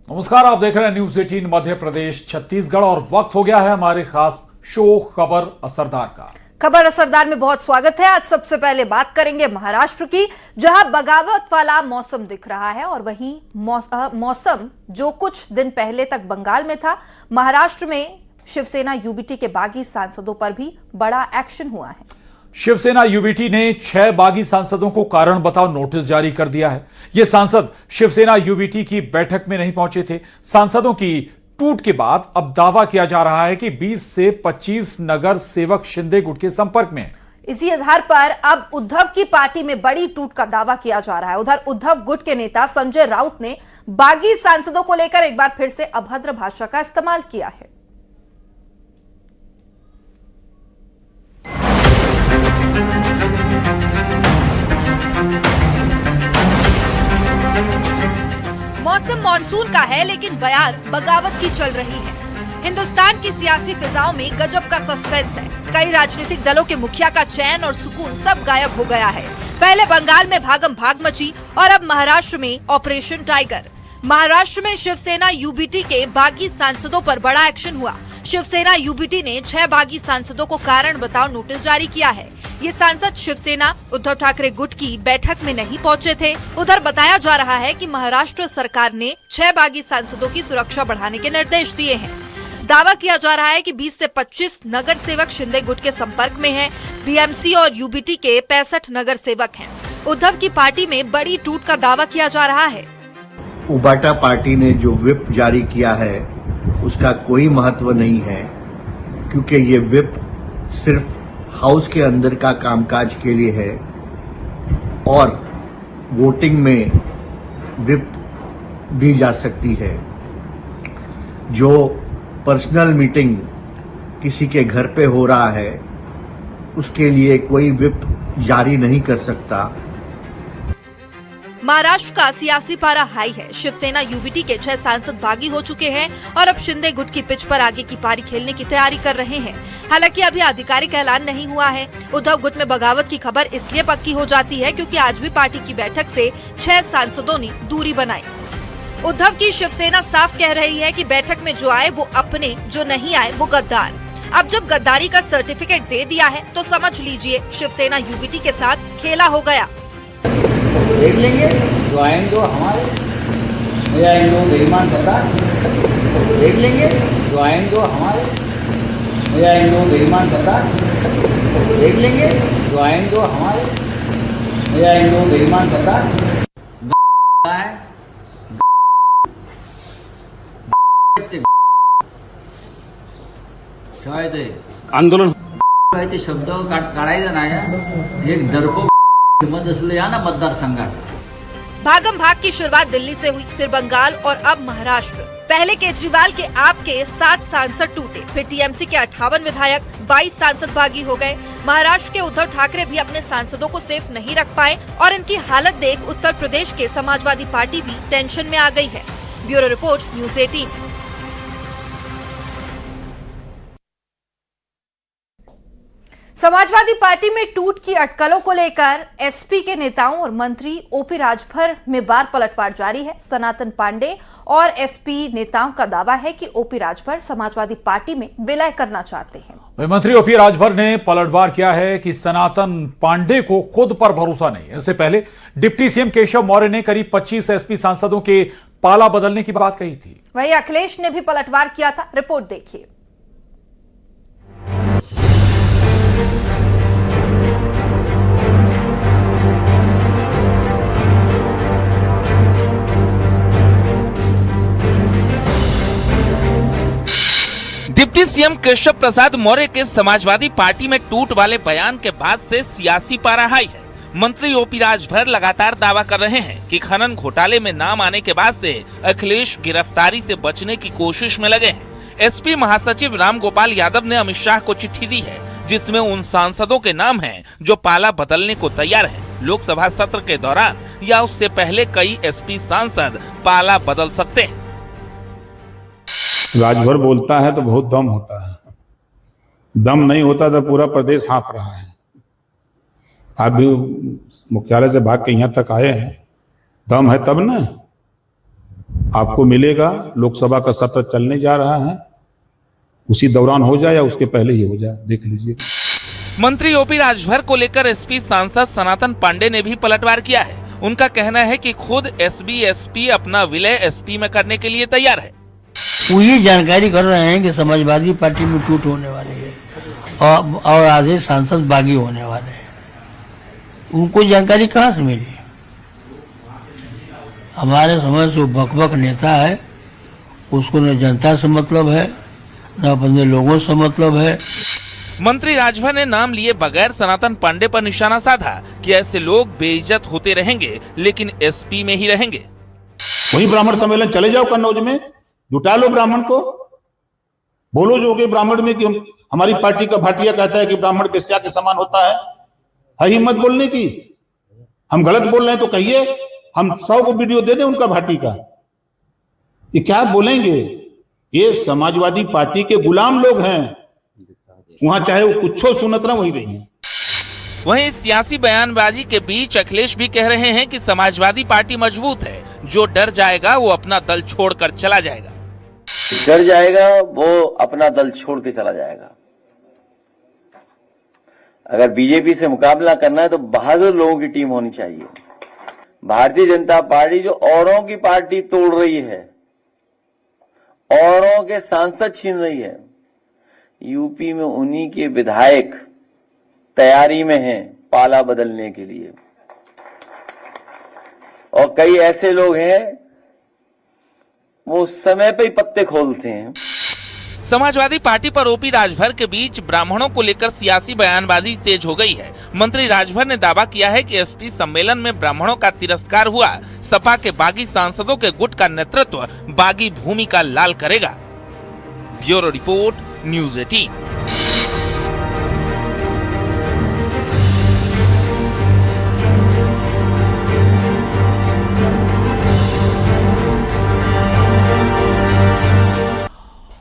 नमस्कार, आप देख रहे हैं न्यूज 18 मध्य प्रदेश छत्तीसगढ़ और वक्त हो गया है हमारे खास शो खबर असरदार का। खबर असरदार में बहुत स्वागत है। आज सबसे पहले बात करेंगे महाराष्ट्र की, जहां बगावत वाला मौसम दिख रहा है और वहीं मौसम जो कुछ दिन पहले तक बंगाल में था, महाराष्ट्र में शिवसेना यूबीटी के बागी सांसदों पर भी बड़ा एक्शन हुआ है। शिवसेना यूबीटी ने 6 बागी सांसदों को कारण बताओ नोटिस जारी कर दिया है। ये सांसद शिवसेना यूबीटी की बैठक में नहीं पहुंचे थे। सांसदों की टूट के बाद अब दावा किया जा रहा है कि 20 से 25 नगर सेवक शिंदे गुट के संपर्क में हैं। इसी आधार पर अब उद्धव की पार्टी में बड़ी टूट का दावा किया जा रहा है। उधर उद्धव गुट के नेता संजय राउत ने बागी सांसदों को लेकर एक बार फिर से अभद्र भाषा का इस्तेमाल किया है। मौसम मानसून का है, लेकिन बयार बगावत की चल रही है। हिंदुस्तान की सियासी फिजाओं में गजब का सस्पेंस है। कई राजनीतिक दलों के मुखिया का चैन और सुकून सब गायब हो गया है। पहले बंगाल में भागम भाग मची और अब महाराष्ट्र में ऑपरेशन टाइगर। महाराष्ट्र में शिवसेना यूबीटी के बागी सांसदों पर बड़ा एक्शन हुआ। शिवसेना यूबीटी ने 6 बागी सांसदों को कारण बताओ नोटिस जारी किया है। ये सांसद शिवसेना उद्धव ठाकरे गुट की बैठक में नहीं पहुंचे थे। उधर बताया जा रहा है कि महाराष्ट्र सरकार ने 6 बागी सांसदों की सुरक्षा बढ़ाने के निर्देश दिए हैं। दावा किया जा रहा है कि 20 से 25 नगर सेवक शिंदे गुट के संपर्क में हैं। बीएमसी और यूबीटी के 65 नगर सेवक हैं। उद्धव की पार्टी में बड़ी टूट का दावा किया जा रहा है। उबाटा पार्टी ने जो व्हिप जारी किया है उसका कोई महत्व नहीं है, क्योंकि ये व्हिप सिर्फ हाउस के अंदर का कामकाज के लिए है और वोटिंग में व्हिप दी जा सकती है। जो पर्सनल मीटिंग किसी के घर पे हो रहा है उसके लिए कोई व्हिप जारी नहीं कर सकता। महाराष्ट्र का सियासी पारा हाई है। शिवसेना यूबीटी के 6 सांसद बागी हो चुके हैं और अब शिंदे गुट की पिच पर आगे की पारी खेलने की तैयारी कर रहे हैं। हालांकि अभी आधिकारिक ऐलान नहीं हुआ है। उद्धव गुट में बगावत की खबर इसलिए पक्की हो जाती है क्योंकि आज भी पार्टी की बैठक से 6 सांसदों ने दूरी बनाई। उद्धव की शिवसेना साफ कह रही है कि बैठक में जो आए वो अपने, जो नहीं आए वो गद्दार। अब जब गद्दारी का सर्टिफिकेट दे दिया है तो समझ लीजिए शिवसेना यूबीटी के साथ खेला हो गया। देख लेंगे जो आएंगे जो हमारे, मेरा इन लोग बेईमान करता। देख लेंगे जो आएंगे जो हमारे, मेरा इन लोग बेईमान करता। देख लेंगे जो आएंगे जो हमारे, मेरा इन लोग बेईमान करता। आंदोलन शब्द काढायचा नाही। एक डरपोक हिम्मत असले या ना मतदारसंघात। भागम भाग की शुरुआत दिल्ली से हुई, फिर बंगाल और अब महाराष्ट्र। पहले केजरीवाल के आप के 7 सांसद टूटे, फिर टीएमसी के 58 विधायक, 22 सांसद बागी हो गए। महाराष्ट्र के उद्धव ठाकरे भी अपने सांसदों को सेफ नहीं रख पाए और इनकी हालत देख उत्तर प्रदेश के समाजवादी पार्टी भी टेंशन में आ गई है। Bureau report, news 18। Samajwadi party में टूट की अटकलों को लेकर एसपी के नेताओं और मंत्री ओपी राजभर में बार पलटवार जारी है। सनातन पांडे और एसपी नेताओं का दावा है कि ओपी राजभर समाजवादी पार्टी में विलय करना चाहते हैं। मंत्री ओपी राजभर ने पलटवार किया है कि सनातन पांडे को खुद पर भरोसा नहीं। इससे पहले डिप्टी सीएम केशव मौर्य ने करीब 25 एसपी सांसदों के पाला बदलने की बात कही थी। वहीं अखिलेश ने भी पलटवार किया था। रिपोर्ट देखिए। डिप्टी सीएम केशव प्रसाद मौर्य के समाजवादी पार्टी में टूट वाले बयान के बाद से सियासी पारा हाई है। मंत्री ओपी राजभर लगातार दावा कर रहे हैं कि खनन घोटाले में नाम आने के बाद से अखिलेश गिरफ्तारी से बचने की कोशिश में लगे हैं। एसपी महासचिव राम गोपाल यादव ने अमित शाह को चिट्ठी दी है, जिसमें उन सांसदों के नाम हैं जो पाला बदलने को तैयार हैं। लोकसभा सत्र के दौरान या उससे पहले कई एसपी सांसद पाला बदल सकते हैं। राजभर बोलता है तो बहुत दम होता है, दम नहीं होता तो पूरा प्रदेश हाँफ रहा है। आप भी मुख्यालय से भाग के यहाँ तक आए हैं, दम है तब ना। आपको मिलेगा। लोकसभा का सत्र चलने जा रहा है, उसी दौरान हो जाए या उसके पहले ही हो जाए, देख लीजिए। मंत्री ओपी राजभर को लेकर एसपी सांसद सनातन पांडे ने भी पलटवार किया है। उनका कहना है कि खुद एसपी अपना विलय एसपी में करने के लिए तैयार है। वो ये जानकारी कर रहे हैं कि समाजवादी पार्टी में टूट होने वाली है और आधे सांसद बागी होने वाले हैं। उनको जानकारी कहाँ से मिली? हमारे समझ से बकबक नेता है, उसको न जनता से मतलब है न अपने लोगों से मतलब है। मंत्री राजभर ने नाम लिए बगैर सनातन पांडे पर निशाना साधा कि ऐसे लोग बेइज्जत होते रहेंगे लेकिन एसपी में ही रहेंगे। वही ब्राह्मण सम्मेलन चले जाओ कन्नौज में, जुटा लो ब्राह्मण को, बोलो जो कि ब्राह्मण में कि हमारी पार्टी का भाटिया कहता है कि ब्राह्मण वेश्या के समान होता है हिम्मत बोलने की। हम गलत बोल रहे हैं तो कहिए, हम 100 को वीडियो दे दें उनका भाटी का। ये क्या बोलेंगे? ये समाजवादी पार्टी के गुलाम लोग हैं, वहां चाहे वो कुछ सुनत ना वही रही है। वहीं सियासी बयानबाजी के बीच अखिलेश भी कह रहे हैं कि समाजवादी पार्टी मजबूत है, जो डर जाएगा वो अपना दल छोड़कर चला जाएगा। डर जाएगा वो अपना दल छोड़ के चला जाएगा। अगर बीजेपी से मुकाबला करना है तो बहादुर लोगों की टीम होनी चाहिए। भारतीय जनता पार्टी जो औरों की पार्टी तोड़ रही है, औरों के सांसद छीन रही है, यूपी में उन्हीं के विधायक तैयारी में हैं पाला बदलने के लिए। और कई ऐसे लोग हैं वो समय पे ही पत्ते खोलते हैं। समाजवादी पार्टी पर ओपी राजभर के बीच ब्राह्मणों को लेकर सियासी बयानबाजी तेज हो गई है। मंत्री राजभर ने दावा किया है कि एसपी सम्मेलन में ब्राह्मणों का तिरस्कार हुआ। सपा के बागी सांसदों के गुट का नेतृत्व बागी भूमिका लाल करेगा। Bureau report, news 18।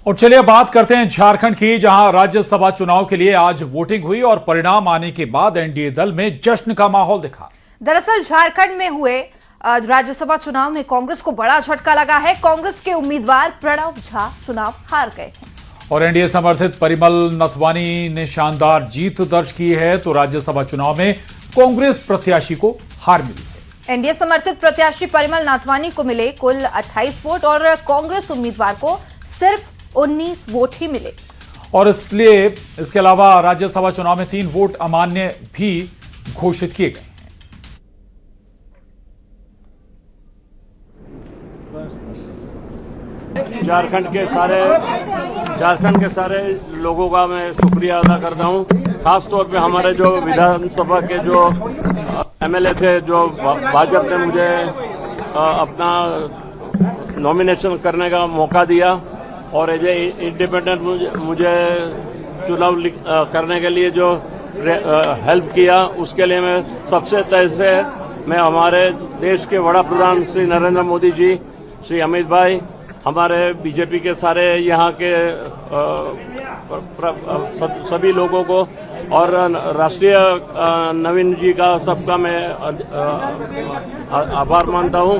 और चलिए अब बात करते हैं झारखंड की, जहां राज्यसभा चुनाव के लिए आज वोटिंग हुई और परिणाम आने के बाद एनडीए दल में जश्न का माहौल दिखा। दरअसल झारखंड में हुए राज्यसभा चुनाव में कांग्रेस को बड़ा झटका लगा है। कांग्रेस के उम्मीदवार प्रणव झा चुनाव हार गए हैं और एनडीए समर्थित परिमल नथवानी ने शानदार जीत दर्ज की है। तो राज्यसभा चुनाव में कांग्रेस प्रत्याशी को हार मिली है। एनडीए समर्थित प्रत्याशी परिमल नाथवानी को मिले कुल 28 वोट और कांग्रेस उम्मीदवार को सिर्फ 19 वोट ही मिले। और इसलिए इसके अलावा राज्यसभा चुनाव में 3 वोट अमान्य भी घोषित किए गए। झारखंड के सारे लोगों का मैं शुक्रिया अदा करता हूं। खास तौर पे हमारे जो विधानसभा के जो एमएलए थे, जो भाजपा ने मुझे अपना नॉमिनेशन करने का मौका दिया और एज ए इंडिपेंडेंट मुझे चुनाव करने के लिए जो हेल्प किया, उसके लिए मैं सबसे तहे से मैं हमारे देश के वड़ा प्रधान श्री नरेंद्र मोदी जी, श्री अमित भाई, हमारे बीजेपी के सारे यहाँ के सभी लोगों को और राष्ट्रीय नवीन जी का सबका मैं आभार मानता हूँ।